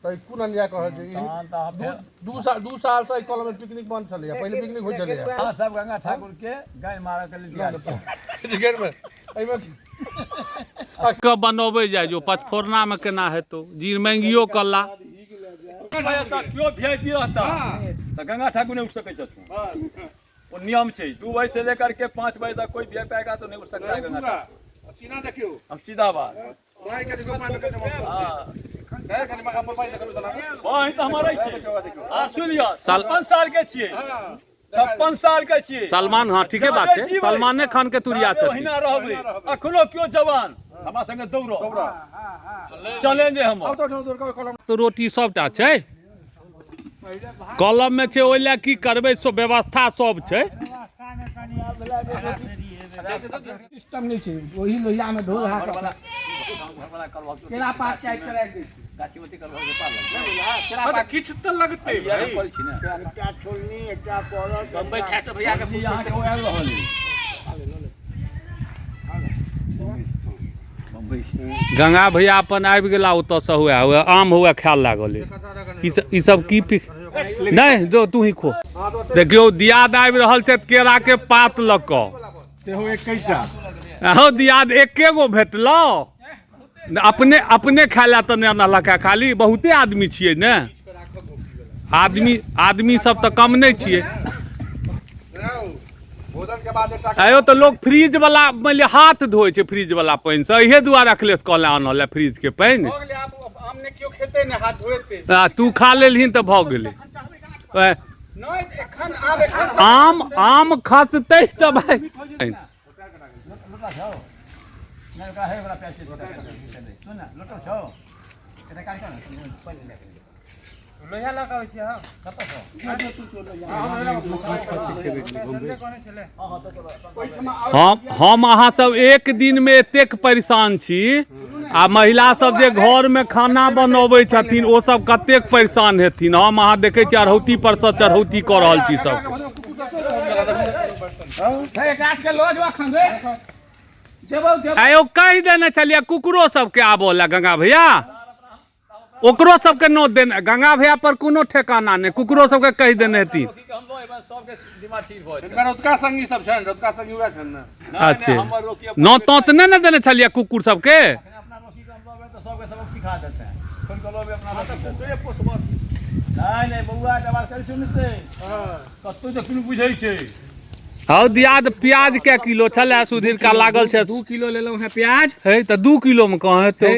तो कोन अन्याय कर दू साल से कॉलेज में पिकनिक बंद चले पहले पिकनिक हो चले हां सब गंगा ठाकुर के गाय मारा के लिए गेट में एमे कब बनोबे जाय जो पचफोरना में केना हेतो जीर मंगियो कल्ला क्यों वीआईपी रहता तो गंगा ठाकुर नहीं उठ सके छथुन वो नियम छै 2 बजे से लेकर के 5 बजे तक कोई वीआईपी आएगा तो नहीं उठ सकता है गंगा सीना देखियो हम सीधा बात भाई के देखो मान के हां गए खाली मका पर भाई देखो तना वही तो हमारा छै आ सुनियो 56 साल के छिए 56 साल के छिए सलमान हां ठीके बात छै सलमाने खान के तुरिया छै ओहिना रहबे अखनो क्यों जवान हमरा संगे दौड़ो चैलेंज हम तो रोटी सबटा छै कलम में छै ओइ ले की करबै सो व्यवस्था सब छै सिस्टम नहीं छै वही लोहिया में ढोल हाथ वाला केला पात चाय करे दे गाछीवती करबो के पाल केला किछ त लगते भाई पड़ छी ना एकटा छोलनी एकटा परत बम्बई खाए से भैया के यहां के आयल रहल गंगा भैया अपन आबि गेला ओतऽ से हुए आम हुए खाय लागल ई सब की नहीं जो तू ही खो देखियो दियाद आबि रहल छै केरा के पात ल क सेहो एकैटा हो दियाद एके गो भेटलो अपने खाय ला त नै ना लका खाली बहुते आदमी छियै ने आदमी सब त कम नहीं छियै भोजन के बाद एकटा आयो तो लोग फ्रिज वाला माने हाथ धोए छै फ्रिज वाला पानी से इहे दुआरे अखलेश कहले आनल फ्रिज के पानी हो गेलै आब आम ने क्यों खेते ने हाथ धोएते तू खा लेलहिन त भ गेलै नहीं एखन आम खसतै त भाई नलका है बड़ा पैसे सुन ना लोटो छौ एटा काट ना लोहिया लगा होय छै हां कत छौ हम अहाँ सब एक दिन में एतेक परेशान छी आ महिला सब जे घर में खाना बनबै छथिन ओ सब कतेक परेशान हेथिन हम अहाँ देखै छी अरहौती पर से चढ़ौती क रहल छी सब आयो कहि देने छलिए कुकुरो सबके आबो ला गंगा भैया ओकरो सबके नोट देने गंगा भैया पर कोनो ठेकाना नहीं कुकुरो सबके कहि देने हेती रौतका संगी सब छन रौतका संगी हुआ छन ना अच्छा नोट तो नहीं देने छलिए कुकुर सबके अपना रोकी के हम लोग तो सबके सबक सिखा देते हैं फोन कर लो अपना कुकुरे पोसबो नहीं बउआ जवाब कर सुनते हां कत्तो जे कुन बुझै छै हाउ दियाद प्याज के किलो छले सुधीर का लागल छै 2 किलो लेलौ है प्याज है त 2 किलो में कहां हेतै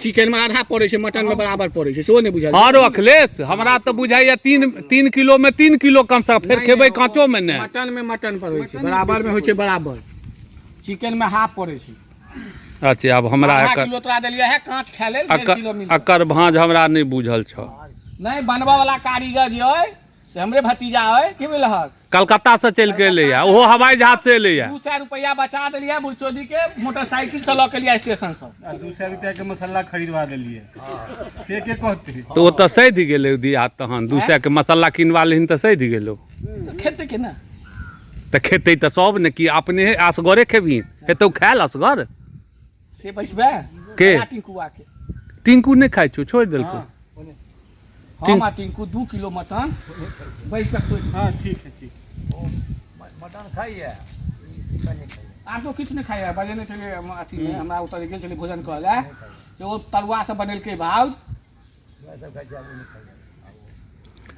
चिकन में आधा पड़े छै मटन में बराबर पड़े छै सो नहीं बुझल हां रो अखलेश हमरा त बुझाइया 3 किलो में 3 किलो कम से फिर खेबै कांचो में ने मटन पर होय छै बराबर में होय छै बराबर चिकन में हाफ पड़े छै अच्छा अब हमरा आधा किलो तोरा देलिए है कांच खा ले 1 किलो मिल अकर भांज हमरा नहीं बुझल छ नहीं बनवा वाला कारीगर जे है से हमरे भतीजा है की मिलहक कलकत्ता से चल के ले या ओहो हवाई जहाज से ले या 200 रुपया बचा देलिए बुलचोदी के मोटरसाइकिल से ल के लिए स्टेशन से 200 रुपया के मसाला खरीदवा देलिए से के कहते तो ओ त सैध गेलै दिया तहन 200 के मसाला किनवा लेहिन त सैध गेलो खेते के ना त खेतै त सब ने कि अपने असगरे खेबही हेतौ खायल असगर से बैसबे के टिंकुआ के टिंकू नहीं खाइ छौ छोड़ देलको हम आ टिंकू 2 किलो मटन बैस सकते हां ठीक है ठीक मटन खाइए चिकन नहीं खाइए आप तो किछ नहीं खाइए बजेने चलिए अथी में हमरा उतर गेल चलिए भोजन कर ले जो तरुआ से बनल के भाव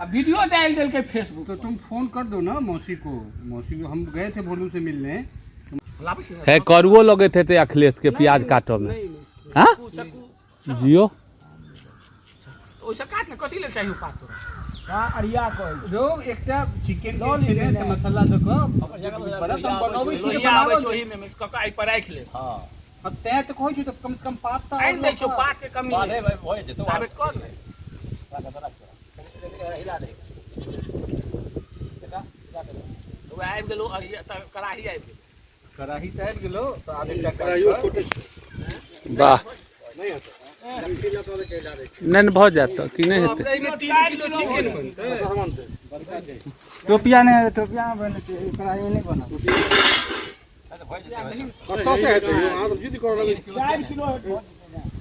अब वीडियो डाल देल के फेसबुक तो तुम फोन कर दो ना मौसी को हम गए थे भोलू से मिलने है करुओ लगे थे अखिलेश के प्याज काटो में हां जियो ओसे काट न कथि ले चाहिए पात हां अरिया कोई जो एकटा चिकन के छेने से मसाला दो को बड़ा हम बनबै छी बनाबै छी में मिक्स क आई पर राख ले हां अब तै तो कहै छी तो कम से कम पात त आई नै छो पात के कमी नहीं भाई होय जेतो आबे कर ले हिला दे वो आबि गेलो अरिया त कढ़ाई आबि गेलो कढ़ाई त आबि गेलो तो आब एकटा कढ़ाइयो छोटे वाह नहीं होता नहीं भ जात कि नहीं हेतै 3 किलो चिकन बनते टोपिया ने टोपिया बने छै कढ़ाई नहीं बना कत से हेतै आ जिद कर लगे 4 किलो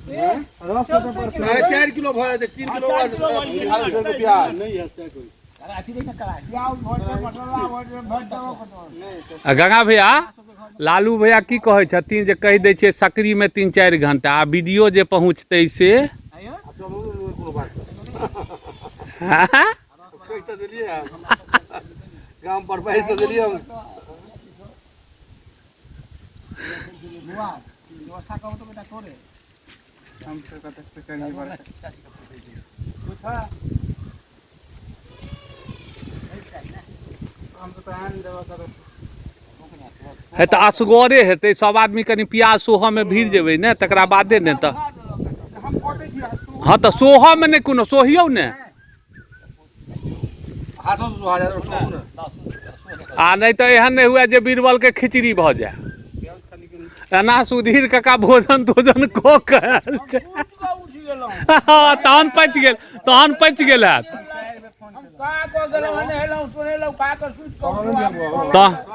4 किलो भऽ जेतै 3 किलो प्याज गंगा भैया लालू भैया की कहै छथिन जे कहि दै छियै सकरी में 3-4 घंटा आ वीडियो जे पहुँचतै से गाम पर पैसा तो दिलिए व्यवस्था कहो तो बेटा तोरे हम से कतक पे करिए बड़ा हम तो आन देवा करो है तो असगरे हेतै सब आदमी कनि प्याज सोहऽ में भीड़ जेबै ने तकरा बादे ने तऽ हम कटै छी हाँ तो सोहऽ में नहीं कोनो सोहियौ ने हाथों से सुहा जाए आ नहीं तो एहन नहीं हुआ जे बीरबल के खिचड़ी भऽ जाए एना सुधीर कका भोजन तोजन को कहल छै तहन पचि गेल हैत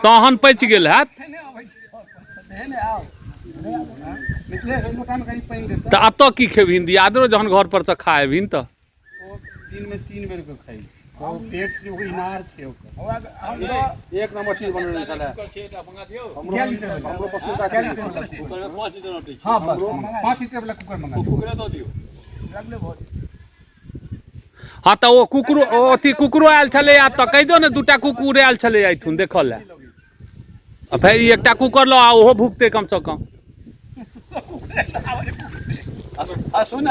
तहन पचि गेल हैत तऽ अतऽ की खेबहिन दियादरो जहन घर पर से खा एबहिन तऽ दिन में 3 बेर के खाई पेट से इनार छे एक नंबर चीज बनल साला हमरो पसंद का हां 5 लीटर वाला कुकर मंगा दियो हाँ तो वो कुकुरो अथी कुकुरो आयल छलै आ तऽ कहि दो ने 2टा कुकुर आयल छलै आइठुन देखऽ लए आ फेर एकटा कुकर लो आ ओहो भुकते कम से कम सुन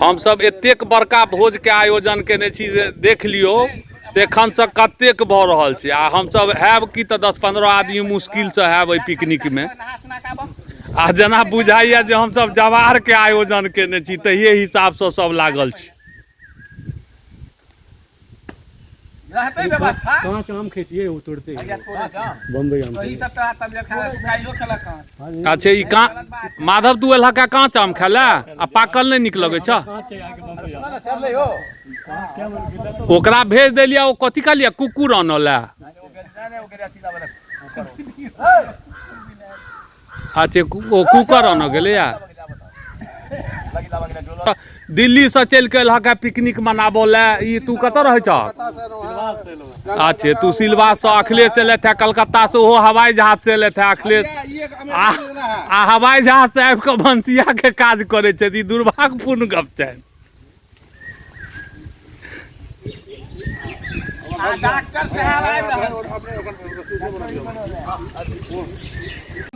हम सब एतेक बड़का भोज के आयोजन केने छी जे देख लियो एखन से कतेक भऽ रहल छै आ हम सब हैब की तऽ 10-15 आदमी मुश्किल से हैब ओइ पिकनिक में आ जेना बुझाइए जे हम सब जवार के आयोजन केने छी तहिए हिसाब से सब लागल छी रहते व्यवस्था कांच आम खेतिए वो तोड़ते बम्बई आम यही सब तरह तबियत खराब खाइलो खेलक अच्छा ई माधव तू एलहा का कांच आम खाला आ पाकल नहीं निक लगे छ चल हो ओकरा भेज देलिया ओ कथी कहलिया कुकुर आनला अच्छा ओ कुकर आन गेलै या दिल्ली से चल के एलहा का पिकनिक मनाबो ले ई तू कतऽ रहै छ अच्छा तू सिलवास से अखिलेश से लेते कलकत्ता से वो हवाई जहाज से लेते अखिलेश आ हवाई जहाज से आबि के भंसिया के काज करे छै ई दुर्भाग्यपूर्ण गप छै डॉक्टर साहब आबि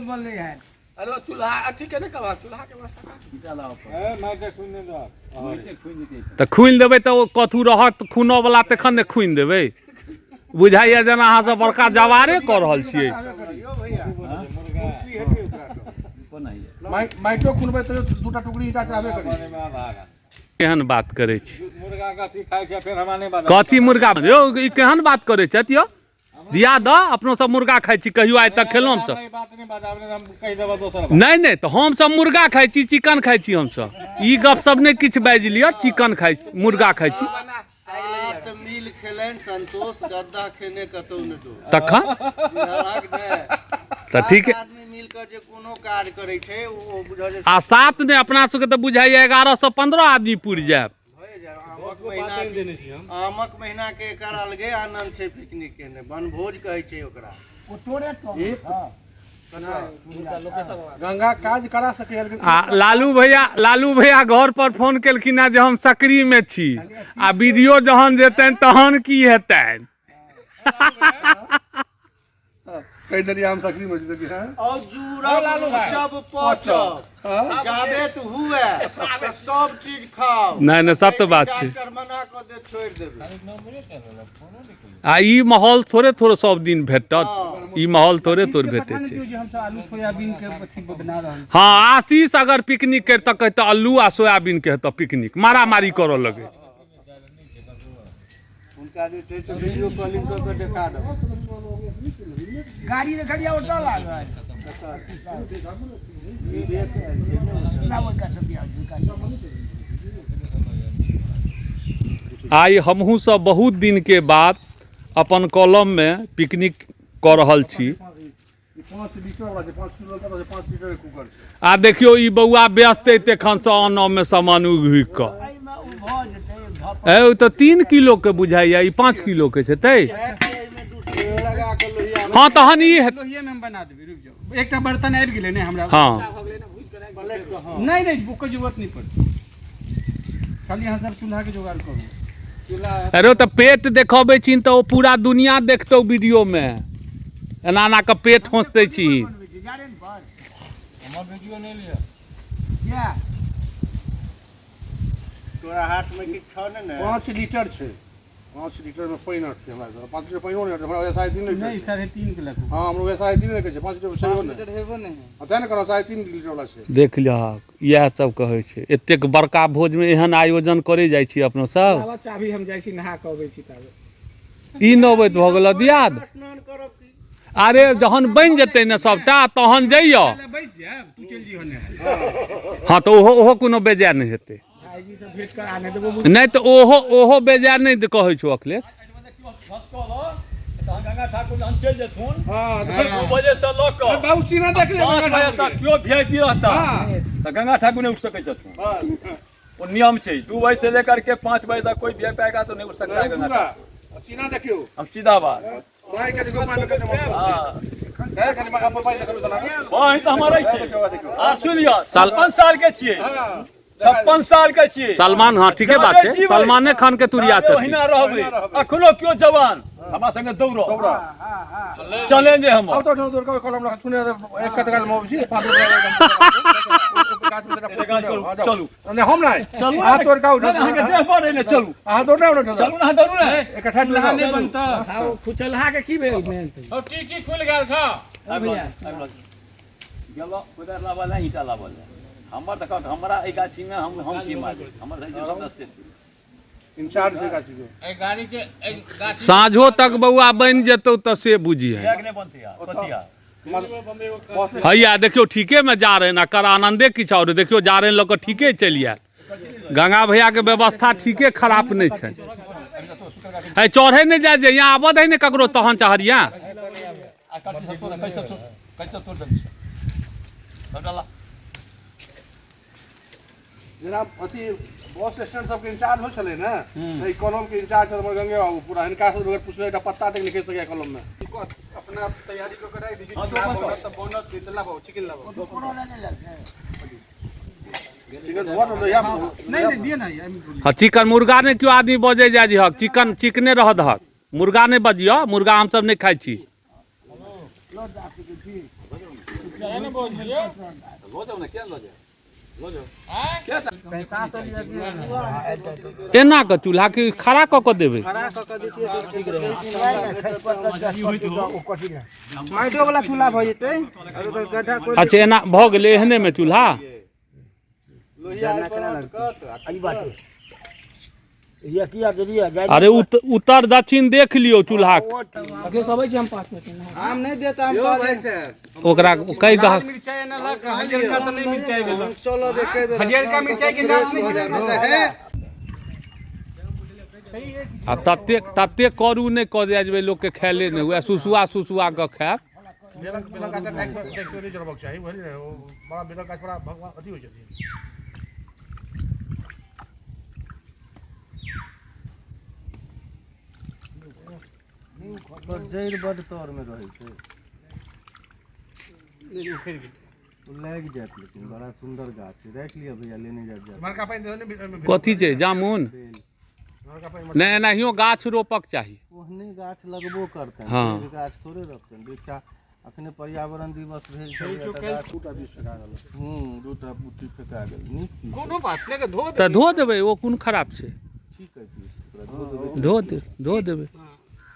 बोलले है हेलो चूल्हा अथी के नहीं कबा चूल्हा के व्यवस्था मैं के खुन दे तऽ खुनि देबै तऽ ओ कथू रहत खूनो वाला तखन ने खुनि देबै बुझाइए जेना अहाँ सब बड़का जवारे कऽ रहल छियै माइटो खुनबै तऽ 2टा टुकड़ी ईटा चाहबे करी केहन बात करै छी मुर्गा का अथी खाइ छै फिर हमरा नहीं बात कथी मुर्गा यौ ई केहन बात करै छथि यौ दिया द अपनो सब मुर्गा खाइ छी कहियो आइ तक खेलहुँ हम सब बात नहीं बात आपने हम कहि देबा दोसर नहीं नहीं तो हम सब मुर्गा खाइ छी चिकन खाइ छी हम सब ई गप सब नहीं किछ बाजि लियो चिकन खाइ छी मुर्गा खाइ छी सात मील खेलन संतोष गद्दा खेने कतौ न दो तखन तऽ ठीक है आदमी मिल के जे कोनो काज करै छै ओ बुझा जे आ सात ने अपना सबके तऽ बुझाइए 11 से 15 आदमी पुरि जायब आमक महीना के एकर अलगे आनंद छै पिकनिक के ने बनभोज कहै छै ओकरा ओ तोरे तो हां गंगा काज करा सके आ लालू भैया घर पर फोन केलखिन जे हम सकरी में छी आ वीडियो जहन जेतन तहन की हेतन कई दरिया हम सकरी में जी हां और जूरा जब पचब जाबे तो हुए सब चीज खाओ नहीं सत्य बात छै डॉक्टर मना क दे छोड़ देबे आ ई माहौल थोड़े सब दिन भेटत ई माहौल थोड़े भेटै छै हम सब आलू सोयाबीन के अथी बना रहल हाँ आशीष अगर पिकनिक करता कहता आलू आ सोयाबीन के हेता पिकनिक मारा मारी करऽ लगे उनका जे छै से वीडियो कॉलिंग क के देखा दो गाड़ी रे खड़िया उठा लाग आई हमहू सब बहुत दिन के बाद अपन कॉलम में पिकनिक कर रहल छी 5 लीटर वाला छै, 5 किलो का 5 लीटर के कुकर छै। आ देखियो ई बौआ बेचते तेखन से आनो में सामान उघि कऽ ए ओ तो 3 किलो के बुझाइया ई 5 किलो के छै तै। लगा के लोहिया हाँ तहन ई लोहिये में हम बना देबै, रुक जाओ। एकटा बर्तन आबि गेलै ने हमरा। हाँ नहीं नहीं ओकर जरूरत नहीं पड़ती, खाली अहाँ सब चूल्हा के जोगाड़ करू। चूल्हा अरे तो पेट देखबै छी तो ओ पूरा दुनिया देखतौ वीडियो में, एना एना के पेट होंसते छी। हमर वीडियो नहीं लिया तोरा हाथ में किछ छ ने 5 लीटर छै, 5 लीटर में पानी छै हमरा। 5 लीटर पानी नहीं हमरा 3.5 लीटर नहीं 3.5 के लगू। हां हमरो 3.5 लीटर के छै, 5 लीटर छै ने हेबो नहीं अतै ने करो 3.5 लीटर वाला छै। देख लिअ इएह सब कहै छै, एतेक बड़का भोज में एहन आयोजन करे जाइ छी अपनो सब। चाभी हम जाइ छी नहा के अबै छी ताबे। ई नौबत भऽ गेल दियाद। स्नान करब की अरे जहन बनि जेतै ने सबटा तहन जइयो। बैस जाब, तू चल जी होने। हाँ तो ओहो कोनो बेजाय नहि हेतै। भाईजी से भेंट करा ने देबो। नहीं तो ओहो बेजाय नहीं कहै छौ अखिलेश। गंगा ठाकुर जहन चलि जेथुन हां 2 बजे से लऽ कऽ बाबू सीना देख ले 5 बजे तक केओ वीआईपी रहता तो गंगा ठाकुर नहीं उठ सकै छथुन। वो नियम छै 2 बजे से लेकर के 5 बजे तक कोई वीआईपी आएगा तो नहीं उठ सकता है गंगा ठाकुर। सीना देखियो हम सीधा बात भाई के देखो मान के हां है खाली मका पर भाई देखो तना वही तो हमारा ही छै। आ सुनिया 56 साल के छियै, 56 साल के छियै सलमान। हाँ ठीके बात है, सलमाने खान के तुरिया छथिन। ओहिना रहबै अखनो केओ जवान हमरा संगे दौड़ो चैलेंज है हमर। अब तो दौड़ के कलम रख सुने एक कतगाल में छी 5 चलू ने हम नहीं चलू हाथ तोड़ का अहाँ के देह पर ने चलू हां दौड़ ना चलू ना दौड़ू ना इकट्ठा चूल्हा नहीं बनता। हां खुचलहा के की भेल मेन त। और टीकी खुल गेल था। भैया गेलो उधर लावल ईटा लावल हमर देखो हमरा ए गाछी में हम छी मालिक हमर सदस्य इंचार्ज से गाछी के ए गाड़ी के गाछ साँझो तक बौआ बनि जेतौ तो से बुझिए। बैग नहीं बनते यार पतिया हैया देखियो ठीके में जा रहे ना कर आनंदे किछु और देखियो जा रहे लोग ठीके चलि आयल। गंगा भैया के व्यवस्था ठीके खराब नहीं छै। है चढ़े नहीं जाए जे यहाँ आबद है ने ककरो तहन चढ़िया। कैसे तोड़ दे डाला जनाब अथी बस स्टैंड सब के इंचार्ज हो चले ना ई कॉलम के इंचार्ज है हमर गंगे बाबू पूरा हिनका से अगर पूछले एकटा पत्ता तक लिखे सके कॉलम में अपना तैयारी को कराई दीजिए। हां तो बोनस दितला बाबू चिकन लाबो। ठीक है वो तो या नहीं नहीं दिए ना यार। हाँ चिकन मुर्गा ने क्यों आदमी बजे जाय जी हक चिकने रह दहक मुर्गा नहीं बजियो मुर्गा हम सब नहीं खाई छी। एना के चूल्हा के खड़ा क के देबे। माइटो वाला चूल्हा भ जेतै और गड्ढा कोइ अच्छा एना भ गेलै एहने में चूल्हा। अरे उत्तर दक्षिण देख लियो चूल्हा अगे सबे छी हम 5 मिनट हम नहीं देता हम भाई साहब ओकरा कई दह मिर्चाई ना लग हरियर का तो नहीं मिर्चाई भेल। चलो एके बेर हरियर का मिर्चाई के नाम नहीं है। आ तते करू नहीं क दे जेबे लोग के खेले नहीं हुए सुसुआ के खाए। बेलन का टैक्स जरबक चाहिए बुझली रे वो बड़ा बेलन का बड़ा भगवान अथी हो जती पर जड़ बड तौर में रहे छै लाग जात लेकिन बड़ा सुंदर गाछ छै राख लिया भैया लेने जाब मरका पानी दे ने कथी छै जामुन नहीं एनाहियो गाछ रोपक चाही। ओहने गाछ लगबो करतन हाँ। गाछ थोड़े रखतन वृक्षा अखने पर्यावरण दिवस भेल छै टूटा बीस फेंका गेल दूटा पुट्टी फेंका गेल नीक चीज कोनो बात नहीं के धो तो धो देबै ओ कोन खराब छै। ठीक है पीस पूरा धो देबै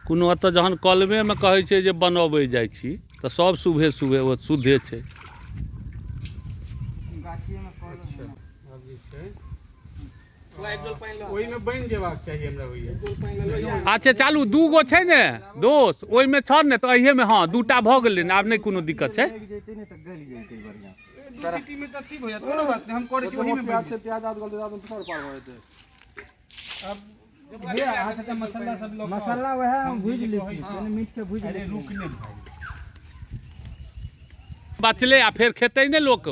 कोनो एतऽ जहन कलमे में कहै छै जे बनबै जाइ छी तऽ सब सुबह ओ शुद्धे छै। ओही में बन जेबाक चाहिए हमरा भैया। अच्छा चालू 2 गो छै ने दोस्त ओहि में छ ने तो अहिए में हाँ 2टा भऽ गेलै ने आब नहीं कोनो दिक्कत छै। जैते ने त गल जैते बढ़िया दो सिटी में तो ठीक हो जाता कोनो बात नहीं हम करे छी ओही में प्याज से प्याज आद गलती आदम थोड़ पार हो जेते अब भैया अहाँ से मसाला सब लोग मसाला वह हम भूज लेती है मीट के भूज लेती रुक नहीं भाई बचले आ फिर खेते ने लोग